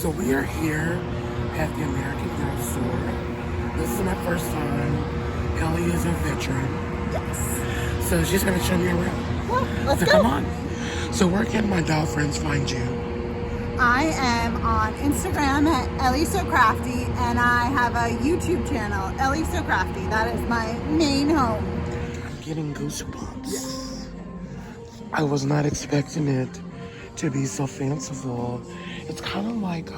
So we are here at the American Girl store. This is my first time. Ellie is a veteran. Yes. So she's going to show me around. Well, let's So go. come on. So where can my doll friends find you? I am on Instagram at Ellie So Crafty, and I have a YouTube channel, Ellie So Crafty. That is my main home. I'm getting goosebumps. I was not expecting it to be so fanciful. It's kind of like,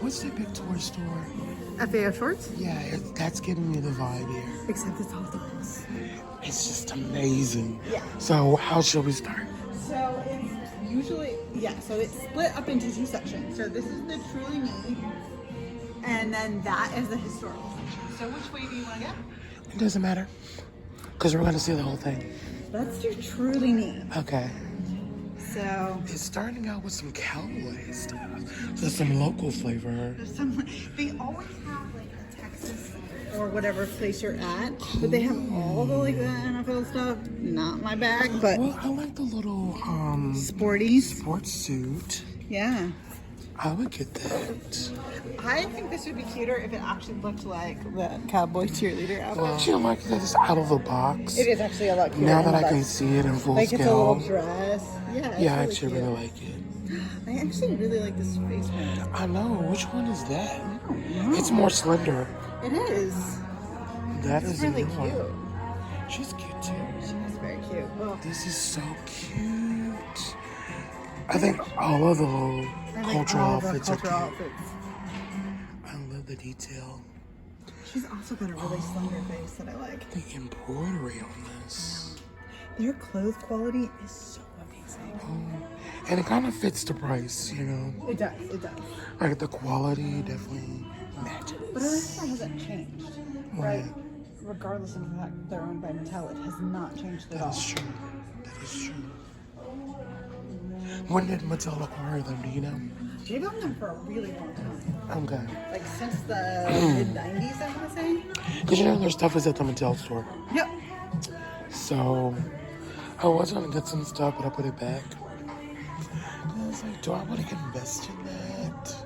what's that big toy store? FAO Shorts? Yeah, that's giving me the vibe here. Except it's all dolls. It's just amazing. Yeah. So how should we start? So it's usually, so it's split up into two sections. So this is the Truly Me, and then that is the historical section. So which way do you want to go? It doesn't matter, because we're going to see the whole thing. Let's do Truly Me. Okay. So It's starting out with some cowboy stuff. So some local flavor. there's some, they always have like a Texas or whatever place you're at, but they have all the like the NFL stuff. Not my bag, but Well, I like the little sporty. sports suit. Yeah. I would get that. I think this would be cuter if it actually looked like the cowboy cheerleader outfit. Well, you like that it's out of the box. It is actually a lot cuter. Now that than I can that. see it in full Like it's a little scale. dress. Yeah. It's Yeah, I really actually cute. really like it. I actually really like this face paint. I know. Which one is that? I don't know. It's more slender. It is. That It's is really a new cute. one. She's cute too. It's very cute. Well, This is so cute. I think all of the little I like cultural all the outfits are cultural cute. outfits. I love the detail. She's also got a really slender face that I like. The embroidery on this. Their clothes quality is so amazing. Oh, and it kind of fits the price, you know? It does. It does. Like the quality definitely matches. But I like that hasn't changed, Right. right? Regardless of the fact they're owned by Mattel, it has not changed at all. That is true. That is true. When did Mattel acquire them? Do you know? They've owned them for a really long time. Okay. Like since the mid 90s, I want to say. Because you know their stuff is at the Mattel store. Yep. So I was gonna get some stuff, but I put it back. I was like, do I want to invest in that?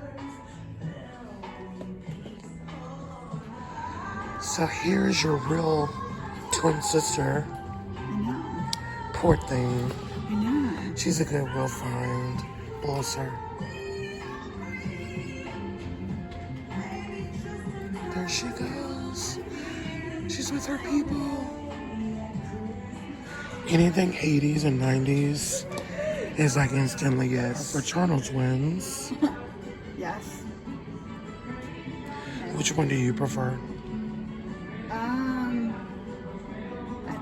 So here's your real twin sister. I know. Poor thing. I know. She's a good will find. Bless her. There she goes. She's with her people. Anything 80s and 90s is like instantly yes. Fraternal twins. Yes. Which one do you prefer? I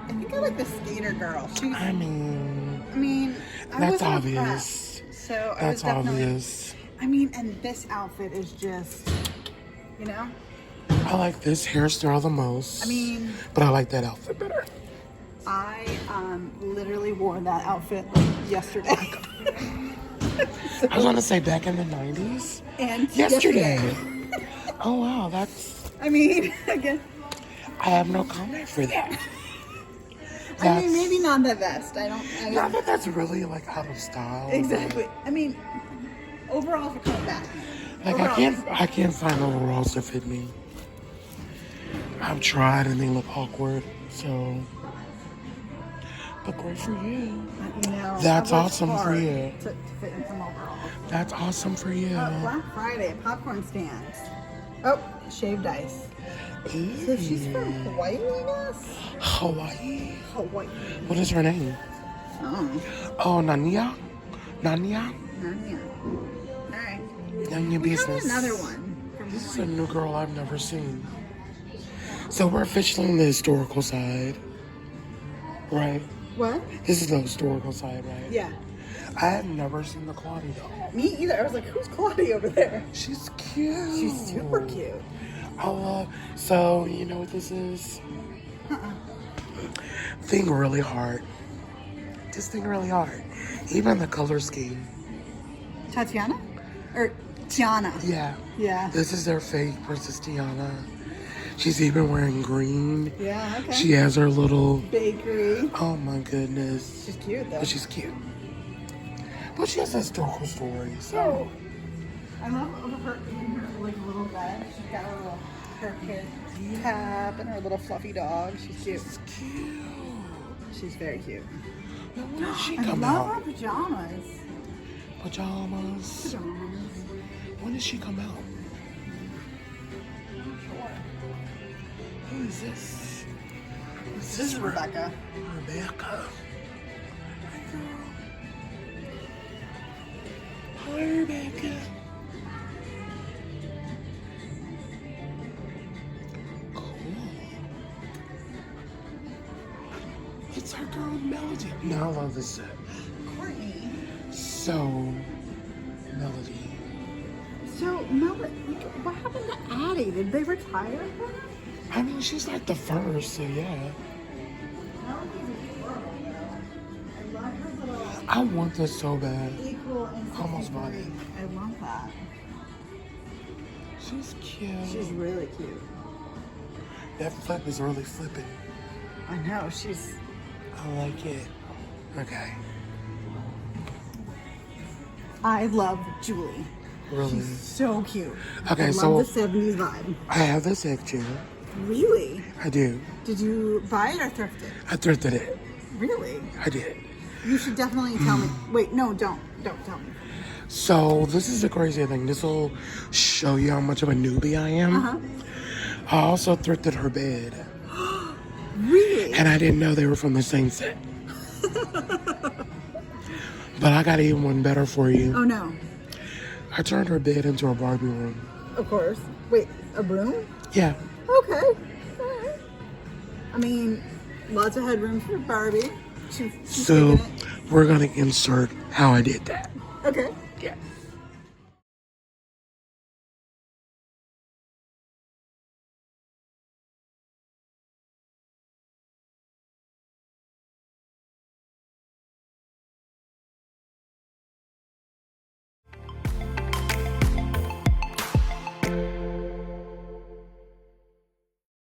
think I like the skater girl. She's, I mean, I that's wasn't obvious. impressed, so I That's was definitely. obvious. And this outfit is just, you know. I like this hairstyle the most. But I like that outfit better. I literally wore that outfit like yesterday. I was gonna say back in the 90s. And Yesterday. Oh wow, that's. Again. I have no comment for that. Maybe not the best. Not that that's really like out of style. Exactly. Overall, for coming back. Like I can't find overalls that fit me. I've tried and they look awkward. So, but great for you. That's awesome for you. To fit in some overalls. That's awesome for you. Black Friday popcorn stands. Oh, shaved ice. So she's from Hawaii, I guess? Hawaii. Hawaii. What is her name? Oh, Oh, Nania. yeah. All right. None your We have business. another one from This is a new girl I've never seen. So we're officially on the historical side, right? What? This is the historical side, right? Yeah. I have never seen the Claudia doll. Me either. I was like, who's Claudia over there? She's cute. She's super cute. I love. So you know what this is? Think really hard. Just think really hard. Even the color scheme. Tatiana? Or Tiana? Yeah. Yeah. This is their fake Princess Diana. She's even wearing green. Yeah, okay. She has her little. Bakery. Oh my goodness. She's cute though. But she's cute. But she has a historical story, so. I love her in her like little bed. She's got her kid cap and her little fluffy dog. She's cute. It's cute. She's very cute. Now, when did she I come love out? her pajamas. Pajamas. When did she come out? Who is this? This is Rebecca. Rebecca. Hi, girl. Hi, Rebecca. Cool. It's our girl Melody. No, I love this set. Courtney. So, Melody. So, what happened to Addie? Did they retire her? I mean, she's like the first, so yeah. I love her little I want this so bad. equal and Almost bought it. I love that. She's cute. She's really cute. That flip is really flipping. I know, she's... I like it. Okay. I love Julie. Really? She's so cute. Okay, I so love the 70s vibe. I have this egg chair. Really? I do. Did you buy it or thrift it? I thrifted it. Really? I did. You should definitely tell me. Wait, no, don't tell me. So this is the crazy thing. This will show you how much of a newbie I am. Uh-huh. I also thrifted her bed. Really? And I didn't know they were from the same set. But I got even one better for you. Oh no. I turned her bed into a Barbie room. Of course. Wait, a room? Yeah. Okay. Alright. I mean, lots of headroom for Barbie. She's So taking it. we're gonna insert how I did that. Okay. Yeah.